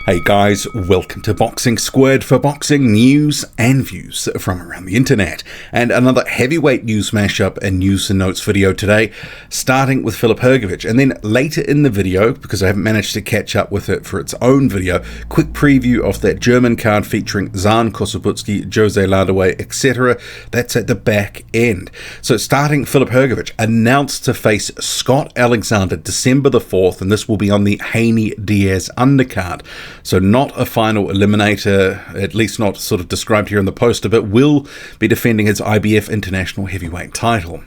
Hey guys, welcome to Boxing Squared for boxing news and views from around the internet. And another heavyweight news mashup and news and notes video today, starting with Filip Hrgovic. And then later in the video, because I haven't managed to catch up with it for its own video, quick preview of that German card featuring Zhan, Kossobutskiy, Jose Larduet, etc. That's at the back end. So starting, Filip Hrgovic announced to face Scott Alexander December the 4th, and this will be on the Haney-Diaz undercard. So not a final eliminator, at least not sort of described here in the poster, but will be defending his IBF International Heavyweight title.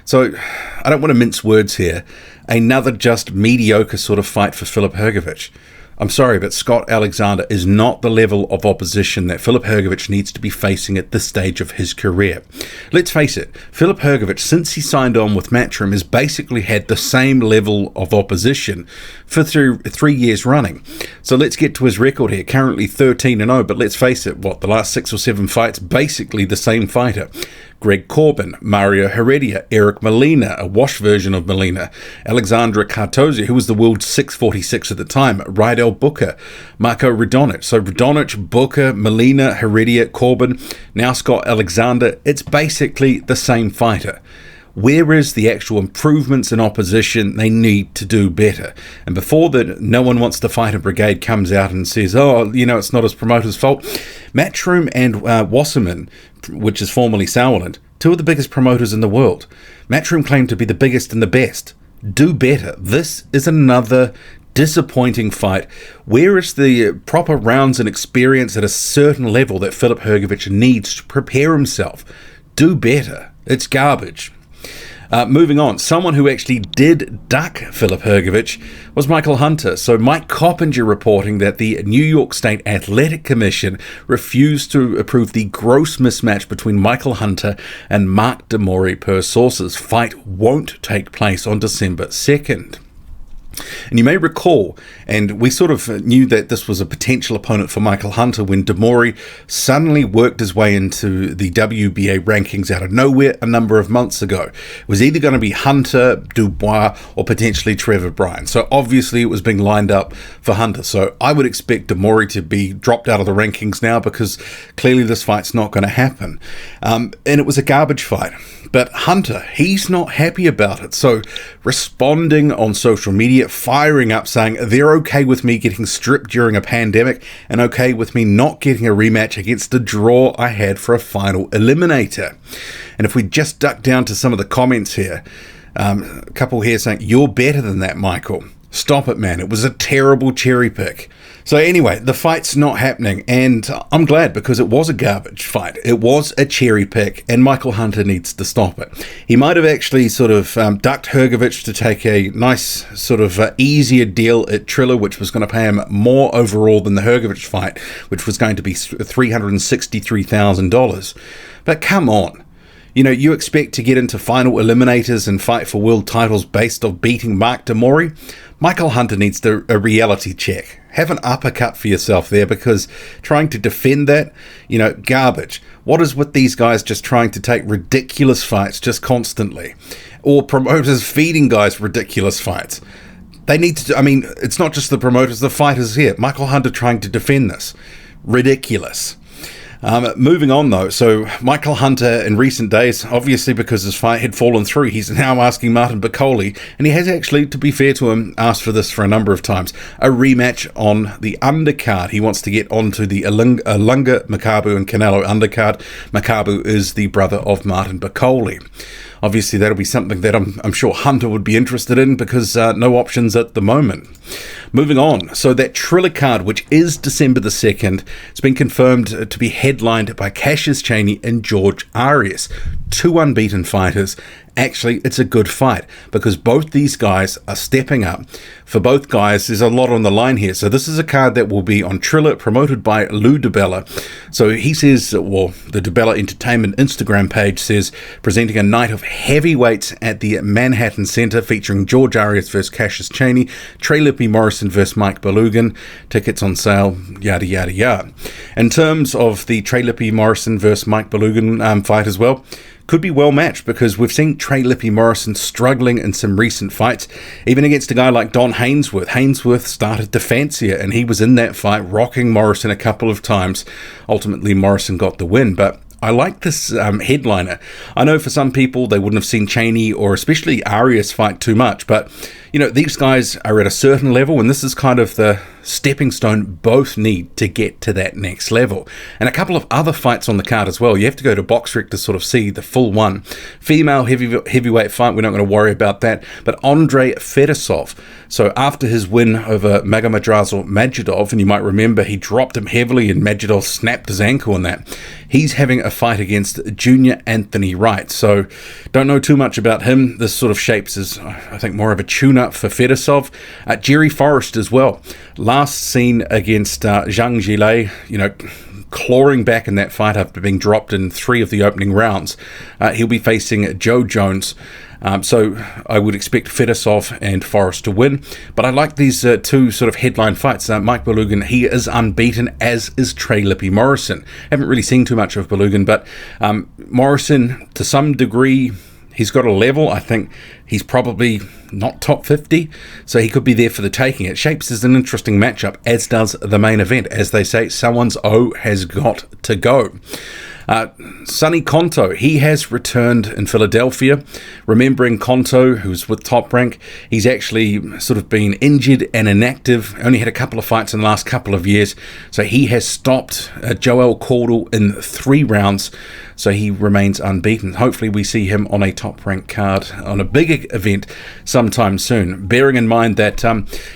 So I don't want to mince words here. Another just mediocre sort of fight for Filip Hrgovic. I'm sorry, but Scott Alexander is not the level of opposition that Filip Hrgovic needs to be facing at this stage of his career. Let's face it, Filip Hrgovic, since he signed on with Matchroom, has basically had the same level of opposition for 3 years running. So let's get to his record here, currently 13-0, but let's face it, the last 6 or 7 fights, basically the same fighter. Greg Corbin, Mario Heredia, Eric Molina, a wash version of Molina, Alexandra Cartozzi, who was the world's 646 at the time, Rydell Booker, Marko Radonic. So Radonic, Booker, Molina, Heredia, Corbin, now Scott Alexander. It's basically the same fighter. Where is the actual improvements in opposition? They need to do better. And before that, no one wants to fight a brigade comes out and says, it's not his promoter's fault. Matchroom and Wasserman, which is formerly Sauerland, 2 of the biggest promoters in the world. Matchroom claim to be the biggest and the best. Do better. This is another disappointing fight. Where is the proper rounds and experience at a certain level that Filip Hrgovic needs to prepare himself? Do better. It's garbage. Moving on, someone who actually did duck Filip Hrgovic was Michael Hunter. So Mike Coppinger reporting that the New York State Athletic Commission refused to approve the gross mismatch between Michael Hunter and Mark de Mori per sources. Fight won't take place on December 2nd. And you may recall, and we sort of knew that this was a potential opponent for Michael Hunter when de Mori suddenly worked his way into the WBA rankings out of nowhere a number of months ago. It was either going to be Hunter, Dubois, or potentially Trevor Bryan. So obviously it was being lined up for Hunter. So I would expect de Mori to be dropped out of the rankings now because clearly this fight's not going to happen. And it was a garbage fight. But Hunter, he's not happy about it. So responding on social media, firing up, saying they're okay with me getting stripped during a pandemic and okay with me not getting a rematch against the draw I had for a final eliminator. And if we just duck down to some of the comments here, a couple here saying, you're better than that, Michael. Stop it, man. It was a terrible cherry pick. So anyway, the fight's not happening, and I'm glad because it was a garbage fight. It was a cherry pick, and Michael Hunter needs to stop it. He might have actually sort of ducked Hergovich to take a nice sort of easier deal at Triller, which was going to pay him more overall than the Hergovich fight, which was going to be $363,000. But come on. You expect to get into final eliminators and fight for world titles based on beating Mark de Mori? Michael Hunter needs a reality check. Have an uppercut for yourself there, because trying to defend that, garbage. What is with these guys just trying to take ridiculous fights just constantly? Or promoters feeding guys ridiculous fights? They need to, it's not just the promoters, the fighters here. Michael Hunter trying to defend this. Ridiculous. Moving on though, so Michael Hunter in recent days, obviously because his fight had fallen through, he's now asking Martin Bakole, and he has actually, to be fair to him, asked for this for a number of times, a rematch on the undercard. He wants to get onto the Lunga, Makabu and Canelo undercard. Makabu is the brother of Martin Bakole. Obviously, that'll be something that I'm sure Hunter would be interested in, because no options at the moment. Moving on, so that Triller card, which is December the 2nd, it's been confirmed to be headlined by Cassius Chaney and George Arias, 2 unbeaten fighters, actually it's a good fight because both these guys are stepping up. For both guys, there's a lot on the line here. So this is a card that will be on Triller, promoted by Lou DiBella. So he says, well, the DiBella Entertainment Instagram page says, presenting a night of heavyweights at the Manhattan Center featuring George Arias versus Cassius Chaney, Trey Lippe Morrison versus Mike Balogun. Tickets on sale, yada, yada, yada. In terms of the Trey Lippe Morrison versus Mike Balogun fight as well, could be well matched because we've seen Trey Lippe Morrison struggling in some recent fights, even against a guy like Don Hainsworth. Hainsworth started to fancy it, and he was in that fight rocking Morrison a couple of times. Ultimately, Morrison got the win, but I like this headliner. I know for some people they wouldn't have seen Chaney or especially Arias fight too much, but you know, these guys are at a certain level, and this is kind of the stepping stone both need to get to that next level. And a couple of other fights on the card as well. You have to go to BoxRec to sort of see the full one. Female heavyweight fight, we're not going to worry about that. But Andrey Fedesov. So after his win over Magomedrasov Majidov, and you might remember he dropped him heavily and Majidov snapped his ankle in that, he's having a fight against Junior Anthony Wright. So don't know too much about him. This sort of shapes as, I think, more of a tune-up for Fedesov. Jerry Forrest as well. Last seen against Zhang Jilei, you know, clawing back in that fight after being dropped in 3 of the opening rounds. He'll be facing Joe Jones. So I would expect Fedesov and Forrest to win. But I like these two sort of headline fights. Mike Balogun, he is unbeaten, as is Trey Lippe Morrison. Haven't really seen too much of Balogun, but Morrison, to some degree, he's got a level. I think he's probably not top 50, so he could be there for the taking. It shapes as an interesting matchup, as does the main event. As they say, someone's O has got to go. Sonny Conto, he has returned in Philadelphia. Remembering Conto, who's with Top Rank, he's actually sort of been injured and inactive, only had a couple of fights in the last couple of years, so he has stopped Joel Caudle in 3 rounds, so he remains unbeaten. Hopefully we see him on a Top Rank card on a bigger event sometime soon, bearing in mind that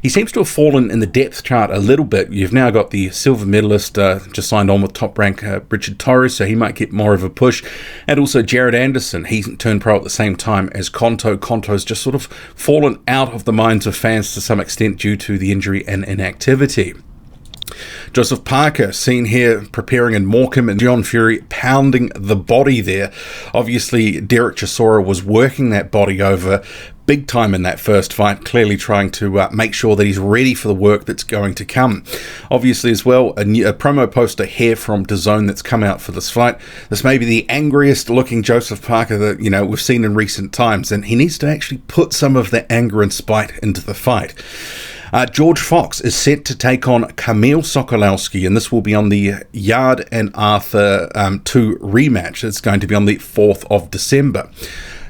he seems to have fallen in the depth chart a little bit. You've now got the silver medalist just signed on with Top Rank, Richard Torres, so he might get more of a push, and also Jared Anderson. He turned pro at the same time as Conto. Conto's just sort of fallen out of the minds of fans to some extent due to the injury and inactivity. Joseph Parker, seen here preparing in Morecambe, and John Fury pounding the body there. Obviously, Derek Chisora was working that body over big time in that first fight, clearly trying to make sure that he's ready for the work that's going to come. Obviously as well, a promo poster here from DAZN that's come out for this fight. This may be the angriest looking Joseph Parker that, you know, we've seen in recent times, and he needs to actually put some of that anger and spite into the fight. George Fox is set to take on Kamil Sokolowski, and this will be on the Yard and Arthur 2 rematch. It's going to be on the 4th of December.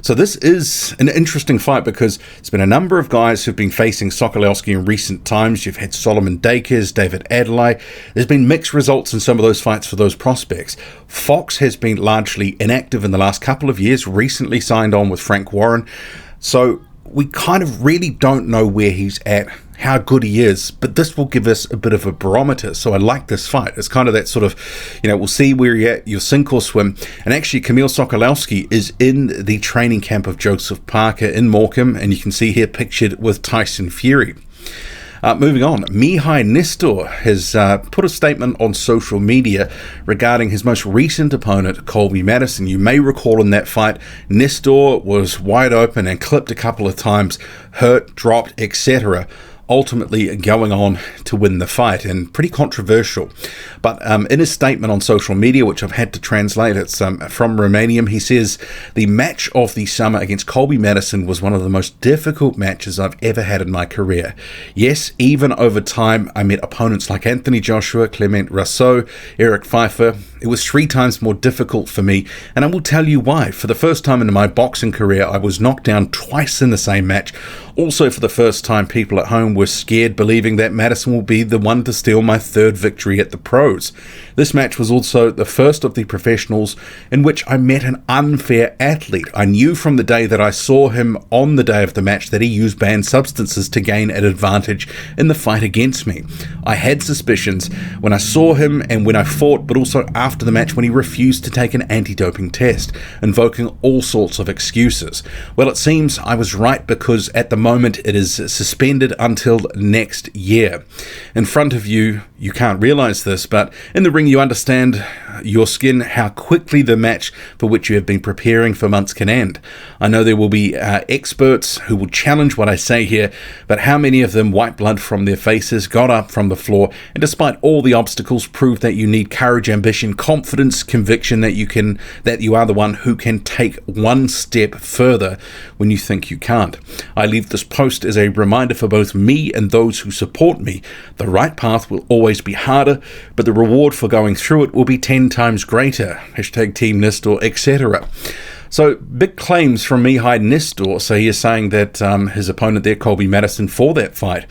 So this is an interesting fight because there's been a number of guys who've been facing Sokolowski in recent times. You've had Solomon Dakers, David Adlai. There's been mixed results in some of those fights for those prospects. Fox has been largely inactive in the last couple of years, recently signed on with Frank Warren. So we kind of really don't know where he's at, how good he is, but this will give us a bit of a barometer. So I like this fight. It's kind of that sort of, you know, we'll see where you're at, you'll sink or swim. And actually, Kamil Sokolowski is in the training camp of Joseph Parker in Morecambe, and you can see here pictured with Tyson Fury. Moving on, Mihai Nistor has put a statement on social media regarding his most recent opponent, Colby Madison. You may recall in that fight, Nistor was wide open and clipped a couple of times, hurt, dropped, etc., ultimately going on to win the fight, and pretty controversial. But in his statement on social media, which I've had to translate, it's from Romanian, he says, "The match of the summer against Colby Madison was one of the most difficult matches I've ever had in my career. Yes, even over time, I met opponents like Anthony Joshua, Clement Rousseau, Eric Pfeiffer. It was 3 times more difficult for me, and I will tell you why. For the first time in my boxing career, I was knocked down twice in the same match. Also, for the first time, people at home Madison were scared, believing that Madison will be the one to steal my third victory at the pros. This match was also the first of the professionals in which I met an unfair athlete. I knew from the day that I saw him on the day of the match that he used banned substances to gain an advantage in the fight against me. I had suspicions when I saw him and when I fought, but also after the match when he refused to take an anti-doping test, invoking all sorts of excuses. Well, it seems I was right, because at the moment it is suspended until next year. In front of you, you can't realize this, but in the ring you understand your skin how quickly the match for which you have been preparing for months can end. I know there will be experts who will challenge what I say here, but how many of them wiped blood from their faces, got up from the floor, and despite all the obstacles proved that you need courage, ambition, confidence, conviction that you are the one who can take one step further when you think you can't. I leave this post as a reminder for both me and those who support me. The right path will always be harder, but the reward for going through it will be 10 times greater. Hashtag Team Nistor, etc. So, big claims from Mihai Nistor. So he is saying that his opponent there, Colby Madison, for that fight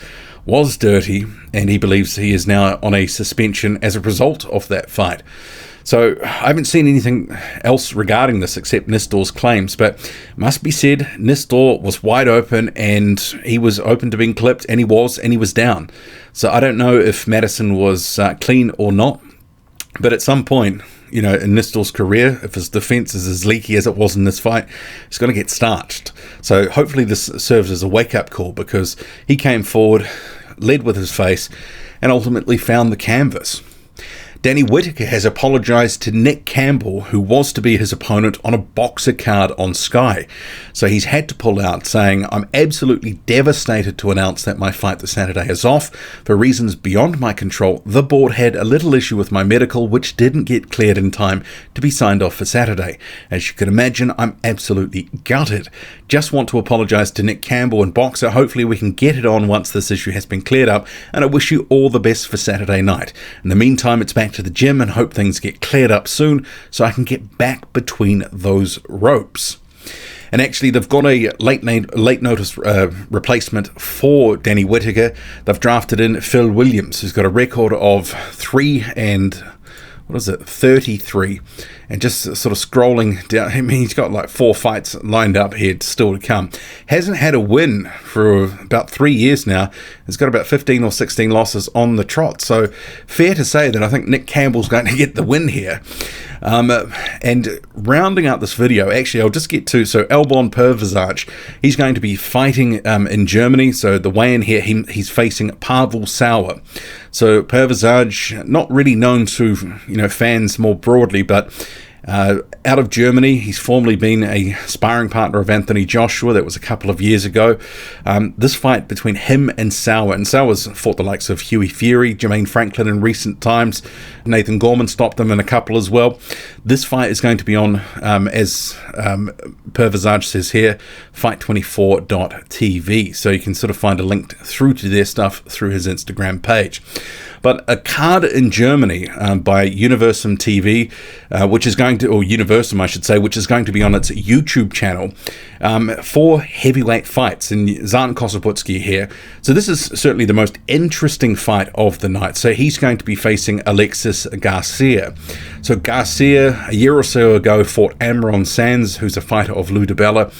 was dirty, and he believes he is now on a suspension as a result of that fight. So I haven't seen anything else regarding this except Nistor's claims, but must be said, Nistor was wide open and he was open to being clipped, and he was down. So I don't know if Madison was clean or not, but at some point, in Nistor's career, if his defense is as leaky as it was in this fight, he's going to get starched. So hopefully this serves as a wake-up call, because he came forward, led with his face, and ultimately found the canvas. Danny Whitaker has apologised to Nick Campbell, who was to be his opponent on a boxer card on Sky. So he's had to pull out, saying, "I'm absolutely devastated to announce that my fight this Saturday is off. For reasons beyond my control, the board had a little issue with my medical, which didn't get cleared in time to be signed off for Saturday. As you can imagine, I'm absolutely gutted. Just want to apologise to Nick Campbell and Boxer. Hopefully we can get it on once this issue has been cleared up, and I wish you all the best for Saturday night. In the meantime, it's back to the gym and hope things get cleared up soon so I can get back between those ropes." And actually, they've got a late notice replacement for Danny Whitaker. They've drafted in Phil Williams, who's got a record of 33. And just sort of scrolling down, I mean, he's got like 4 fights lined up here still to come. Hasn't had a win for about 3 years now. He's got about 15 or 16 losses on the trot. So fair to say that I think Nick Campbell's going to get the win here. And rounding out this video, actually, I'll just get to, so Elbon Pervazaj, he's going to be fighting in Germany. So the weigh-in here, he's facing Pavel Sauer. So Pervazaj, not really known to fans more broadly, but out of Germany. He's formerly been a sparring partner of Anthony Joshua. That was a couple of years ago. This fight between him and Sauer's fought the likes of Hughie Fury, Jermaine Franklin in recent times. Nathan Gorman stopped him in a couple as well. This fight is going to be on, as Pervazaj says here, fight24.tv. So you can sort of find a link through to their stuff through his Instagram page. But a card in Germany by Universum TV, which is going to, or Universum I should say, which is going to be on its YouTube channel for heavyweight fights. And Zhan Kossobutskiy here. So this is certainly the most interesting fight of the night. So he's going to be facing Alexis Garcia. So Garcia, a year or so ago, fought Amron Sands, who's a fighter of Ludabella,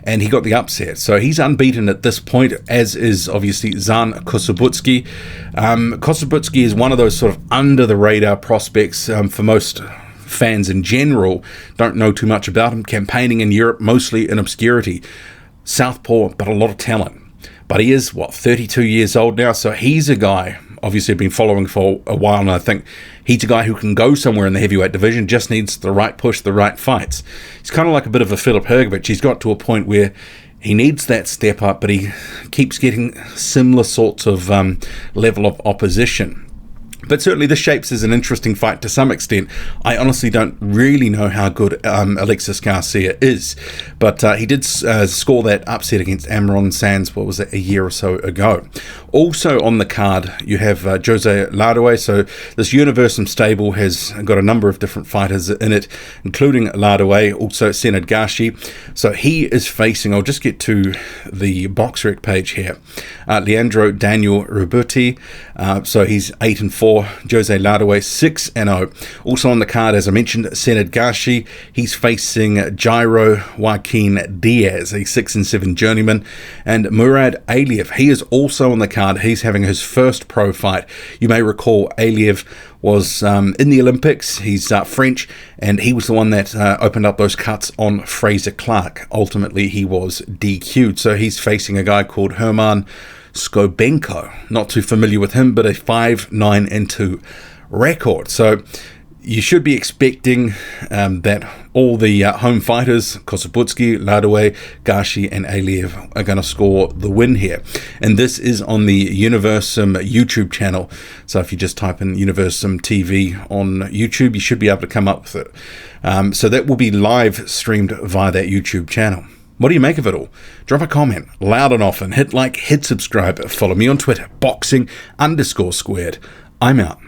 and he got the upset. So he's unbeaten at this point, as is obviously Zhan Kossobutskiy. Kossobutskiy is one of those sort of under-the-radar prospects for most fans in general. Don't know too much about him. Campaigning in Europe, mostly in obscurity. Southpaw, but a lot of talent. But he is, 32 years old now, so he's a guy, obviously I've been following for a while, and I think he's a guy who can go somewhere in the heavyweight division, just needs the right push, the right fights. He's kind of like a bit of a Filip Hrgovic. He's got to a point where he needs that step up, but he keeps getting similar sorts of level of opposition. But certainly this shapes as an interesting fight to some extent. I honestly don't really know how good Alexis Garcia is, but he did score that upset against Amron Sands, what was it, a year or so ago. Also on the card, you have Jose Larduet. So this Universum stable has got a number of different fighters in it, including Larduet, also Senad Gashi. So he is facing, I'll just get to the BoxRec page here, Leandro Daniel Rubuti. So he's 8-4. Jose Larduet 6-0. Also on the card, as I mentioned, Senad Gashi. He's facing Jairo Joaquin Diaz, a 6-7 journeyman, and Murad Aliev. He is also on the card. He's having his first pro fight. You may recall Aliev was in the Olympics. He's French, and he was the one that opened up those cuts on Fraser Clark. Ultimately, he was DQ'd. So he's facing a guy called Herman Skobenko. Not too familiar with him, but a 5-9-2 record. So you should be expecting that all the home fighters, Kossobutskiy, Larduet, Gashi, and Aliev, are going to score the win here. And this is on the Universum YouTube channel. So if you just type in Universum TV on YouTube, you should be able to come up with it. So that will be live streamed via that YouTube channel. What do you make of it all? Drop a comment loud and often. Hit like, hit subscribe. Follow me on Twitter, boxing_squared. I'm out.